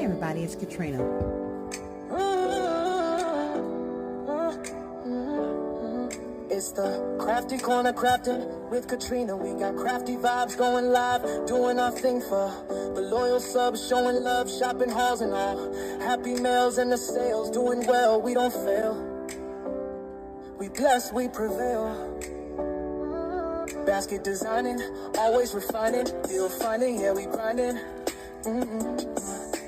everybody, it's Katrina. It's the crafty corner crafting with Katrina. We got crafty vibes going live, doing our thing for the loyal subs, showing love, shopping hauls and all. Happy mails and the sales, doing well, we don't fail. We bless, we prevail. Basket designing, always refining, deal finding, yeah, we grinding.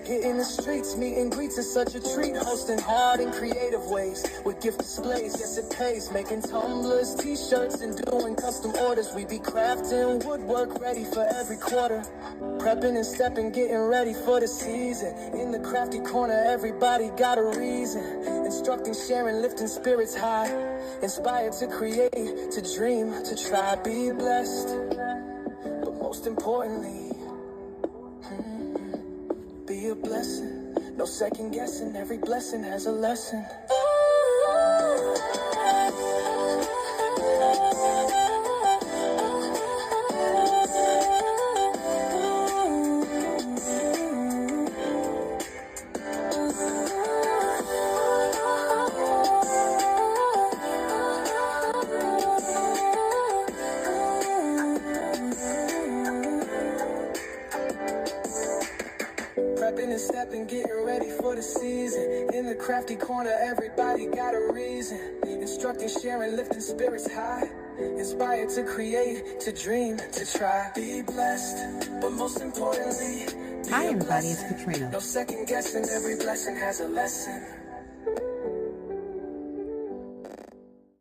Hitting the streets, meet and greets is such a treat. Hosting hard in creative ways with gift displays, yes it pays. Making tumblers, t-shirts and doing custom orders. We be crafting woodwork ready for every quarter. Prepping and stepping, getting ready for the season. In the crafty corner, everybody got a reason. Instructing, sharing, lifting spirits high. Inspired to create, to dream, to try. Be blessed, but most importantly, be a blessing. No second guessing, every blessing has a lesson. Prepping and stepping, getting ready for the season. In the crafty corner, everybody got a reason. Instructing, sharing, lifting spirits high. Inspired to create, to dream, to try. Be blessed, but most importantly, Hi everybody, it's Katrina. No second guessing, every blessing has a lesson.